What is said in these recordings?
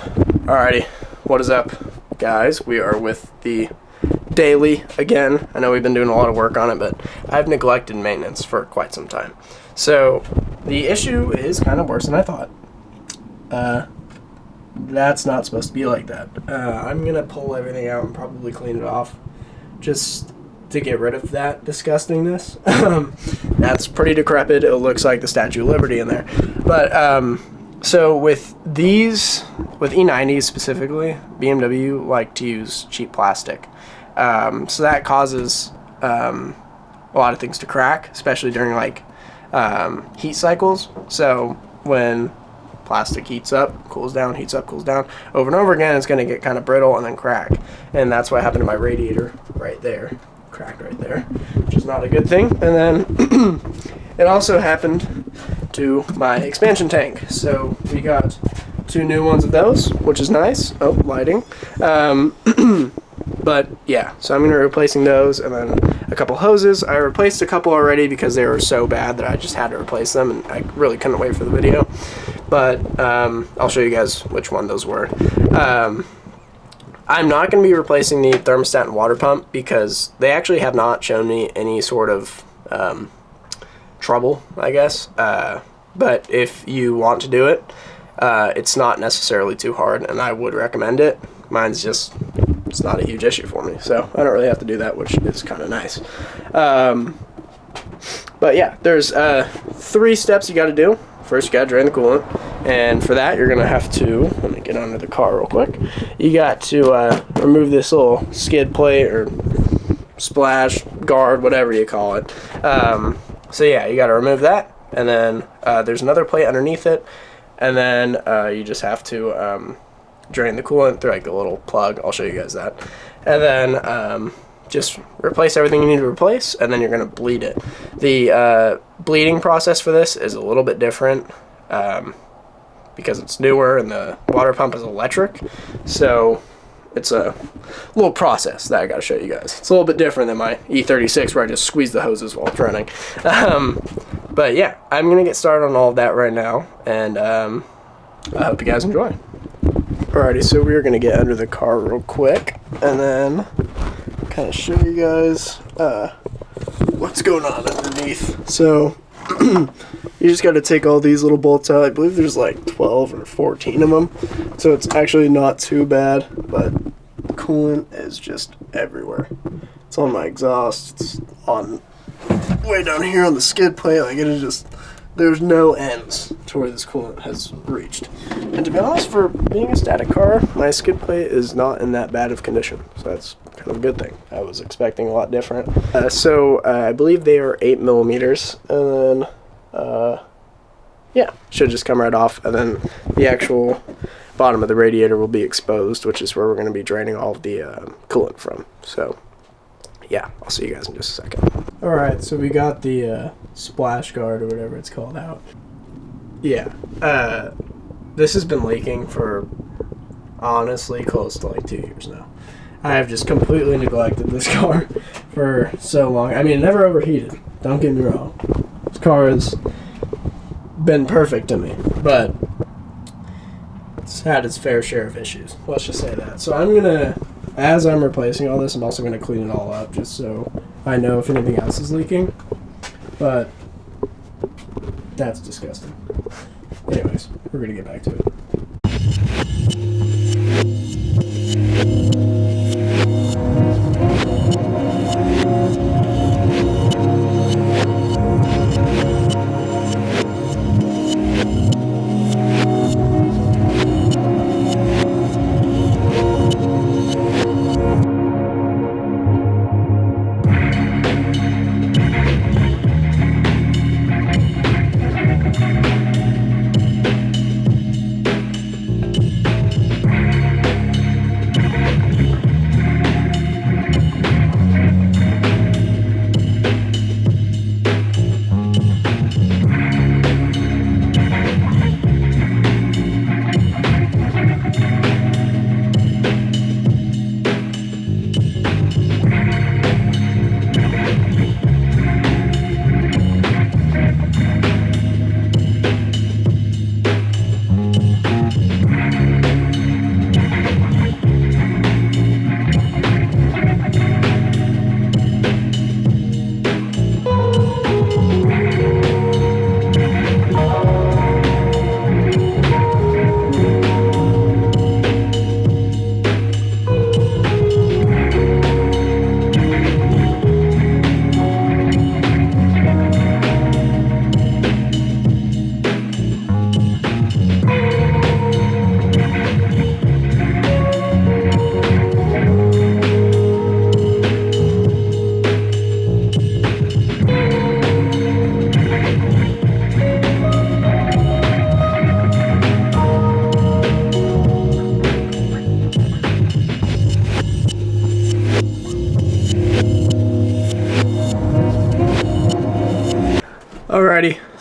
Alrighty, what is up, guys? We are with the daily again. I know we've been doing a lot of work on it, but I've neglected maintenance for quite some time. So the issue is kind of worse than I thought. That's not supposed to be like that. I'm gonna pull everything out and probably clean it off just to get rid of that disgustingness. That's pretty decrepit. It looks like the Statue of Liberty in there. But so with these, with E90s specifically, BMW like to use cheap plastic. So that causes a lot of things to crack, especially during like heat cycles. So when plastic heats up, cools down, heats up, cools down, over and over again, it's going to get kind of brittle and then crack. And that's what happened to my radiator right there. Cracked right there, which is not a good thing. And then it also happened to my expansion tank. So we got 2 new ones of those, which is nice. Oh, lighting. But yeah, so I'm going to be replacing those, and then a couple hoses. I replaced a couple already because they were so bad that I just had to replace them, and I really couldn't wait for the video. But I'll show you guys which one those were. I'm not going to be replacing the thermostat and water pump because they actually have not shown me any sort of trouble, I guess. But if you want to do it, it's not necessarily too hard, and I would recommend it. Mine's just, it's not a huge issue for me, so I don't really have to do that, which is kind of nice. But yeah, there's 3 steps you got to do. First, you got to drain the coolant, and for that, you're going to have to, let me get under the car real quick, you got to remove this little skid plate or splash guard, whatever you call it. So yeah, you got to remove that, and then there's another plate underneath it, and then you just have to drain the coolant through like a little plug. I'll show you guys that. And then just replace everything you need to replace, and then you're going to bleed it. The bleeding process for this is a little bit different because it's newer and the water pump is electric. So it's a little process that I got to show you guys. It's a little bit different than my E36 where I just squeeze the hoses while it's running. But yeah, I'm going to get started on all of that right now, and I hope you guys enjoy. Alrighty, so we're going to get under the car real quick and then kind of show you guys what's going on underneath. So you just got to take all these little bolts out. I believe there's like 12 or 14 of them, so it's actually not too bad, but coolant is just everywhere. It's on my exhaust, it's on way down here on the skid plate. Like, it is just, there's no ends to where this coolant has reached. And to be honest, for being a static car, my skid plate is not in that bad of condition, so that's kind of a good thing. I was expecting a lot different. So I believe they are 8 millimeters, and then yeah, should just come right off, and then the actual bottom of the radiator will be exposed, which is where we're going to be draining all of the coolant from. So yeah, I'll see you guys in just a second. Alright, so we got the splash guard or whatever it's called out. Yeah, this has been leaking for honestly close to like 2 years now. I have just completely neglected this car for so long. I mean, it never overheated, don't get me wrong. This car has been perfect to me, but it's had its fair share of issues. Let's just say that. So I'm gonna, as I'm replacing all this, I'm also gonna clean it all up just so I know if anything else is leaking. But that's disgusting. Anyways, we're gonna get back to it.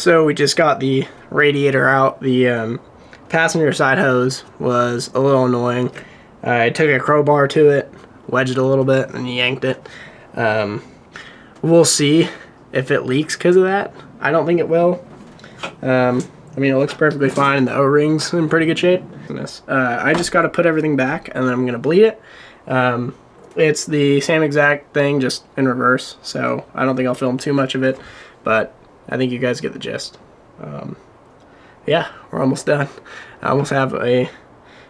So we just got the radiator out. The passenger side hose was a little annoying. I took a crowbar to it, wedged it a little bit, and yanked it. We'll see if it leaks because of that. I don't think it will. I mean, it looks perfectly fine, and the O-ring's in pretty good shape. I just got to put everything back, and then I'm going to bleed it. It's the same exact thing, just in reverse, so I don't think I'll film too much of it, but I think you guys get the gist. Yeah, we're almost done. I almost have a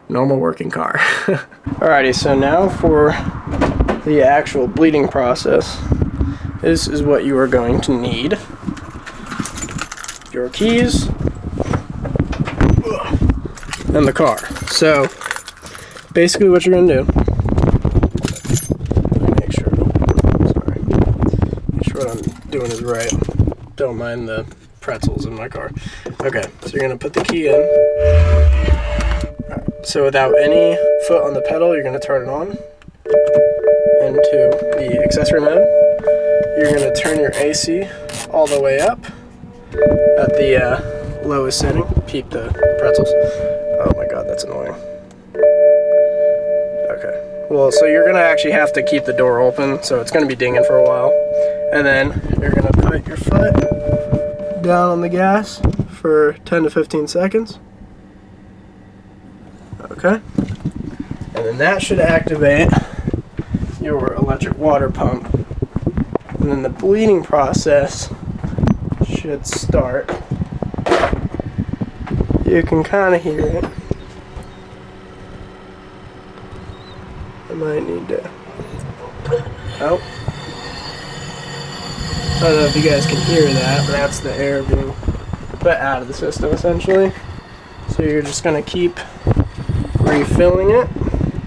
normal working car. Alrighty, so now for the actual bleeding process. This is what you are going to need. Your keys and the car. So basically what you're going to do, make sure what I'm doing is right. Don't mind the pretzels in my car. Okay, so you're going to put the key in. Right, so without any foot on the pedal, you're going to turn it on into the accessory mode. You're going to turn your AC all the way up at the lowest setting. Peep the pretzels. Oh my god, that's annoying. Okay. Well, so you're going to actually have to keep the door open, so it's going to be dinging for a while. And then you're going to put your foot down on the gas for 10 to 15 seconds. Okay. And then that should activate your electric water pump. And then the bleeding process should start. You can kind of hear it. I might need to. Oh. I don't know if you guys can hear that, but that's the air being put out of the system essentially. So you're just going to keep refilling it.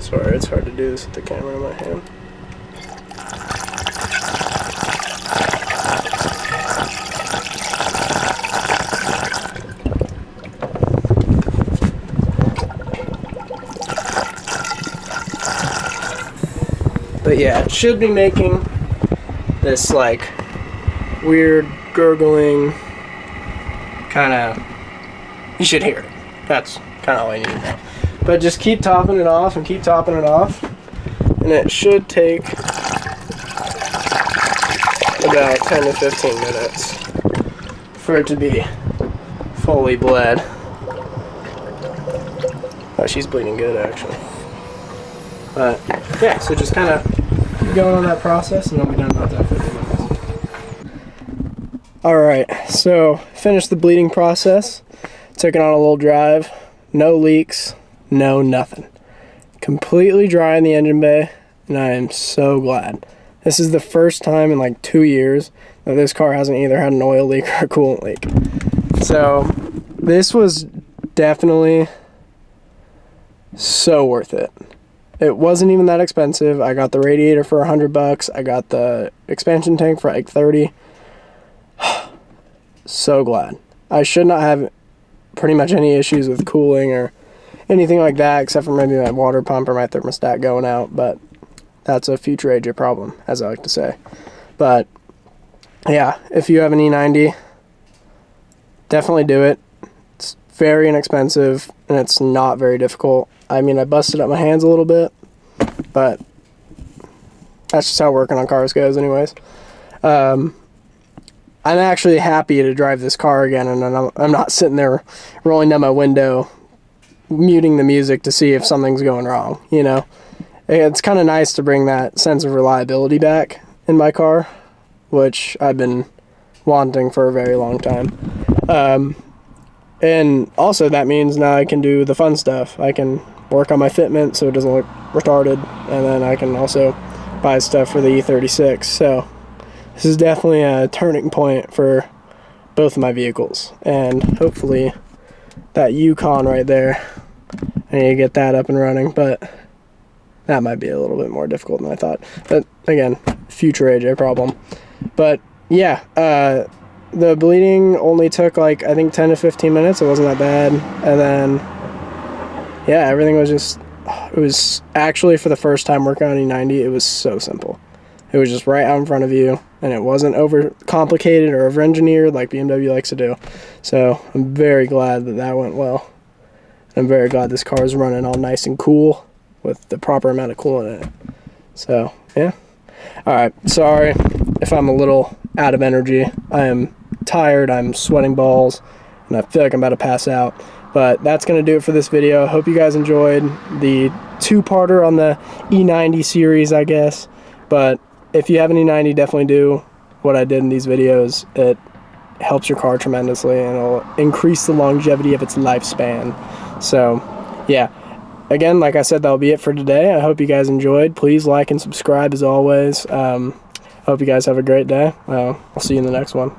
Sorry, it's hard to do this with the camera in my hand. But yeah, it should be making this like weird gurgling kind of, you should hear it. That's kind of all I need to know. But just keep topping it off and keep topping it off, and it should take about 10 to 15 minutes for it to be fully bled. Oh, she's bleeding good actually. But yeah, so just kind of keep going on that process and I'll be done about that 15 minutes. Alright, so finished the bleeding process. Took it on a little drive. No leaks, no nothing. Completely dry in the engine bay, and I am so glad. This is the first time in like 2 years that this car hasn't either had an oil leak or a coolant leak. So this was definitely so worth it. It wasn't even that expensive. I got the radiator for $100. I got the expansion tank for like 30. So glad. I should not have pretty much any issues with cooling or anything like that, except for maybe my water pump or my thermostat going out, but that's a future AJ problem, as I like to say. But yeah, if you have an E90, definitely do it. It's very inexpensive and it's not very difficult. I mean, I busted up my hands a little bit, but that's just how working on cars goes anyways. I'm actually happy to drive this car again, and I'm not sitting there rolling down my window, muting the music to see if something's going wrong, you know? It's kind of nice to bring that sense of reliability back in my car, which I've been wanting for a very long time. And also that means now I can do the fun stuff. I can work on my fitment so it doesn't look retarded, and then I can also buy stuff for the E36. So this is definitely a turning point for both of my vehicles, and hopefully that Yukon right there, I need to get that up and running, but that might be a little bit more difficult than I thought. But again, future AJ problem. But yeah, the bleeding only took like I think 10 to 15 minutes. It wasn't that bad. And then yeah, everything was just, it was actually, for the first time working on E90, it was so simple. It was just right out in front of you, and it wasn't over complicated or over engineered like BMW likes to do. So I'm very glad that that went well. I'm very glad this car is running all nice and cool with the proper amount of coolant in it. So yeah. All right, sorry if I'm a little out of energy. I am tired, I'm sweating balls, and I feel like I'm about to pass out. But that's going to do it for this video. I hope you guys enjoyed the two-parter on the E90 series, I guess. But if you have an E90, definitely do what I did in these videos. It helps your car tremendously, and it'll increase the longevity of its lifespan. So, yeah. Again, like I said, that'll be it for today. I hope you guys enjoyed. Please like and subscribe as always. I hope you guys have a great day. I'll see you in the next one.